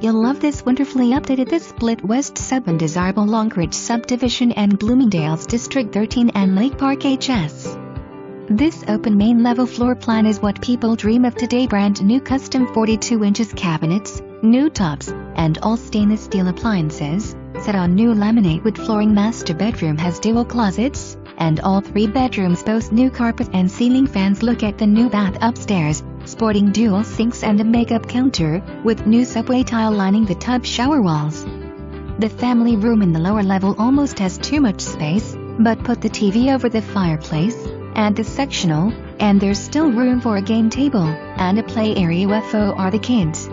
You'll love this wonderfully updated the split west sub and desirable Longridge subdivision and Bloomingdale's District 13 and Lake Park HS. This open main level floor plan is what people dream of today. Brand new custom 42 inches cabinets, new tops, and all stainless steel appliances, set on new laminate wood flooring. Master bedroom has dual closets, and all 3 bedrooms boast new carpet and ceiling fans. Look at the new bath upstairs, sporting dual sinks and a makeup counter, with new subway tile lining the tub shower walls. The family room in the lower level almost has too much space, but put the TV over the fireplace, and the sectional, and there's still room for a game table, and a play area for the kids.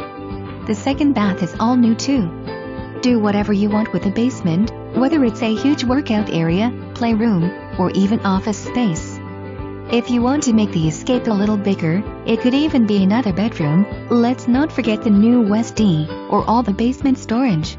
The second bath is all new too. Do whatever you want with the basement, whether it's a huge workout area, playroom, or even office space. If you want to make the escape a little bigger, it could even be another bedroom. Let's not forget the new West D, or all the basement storage.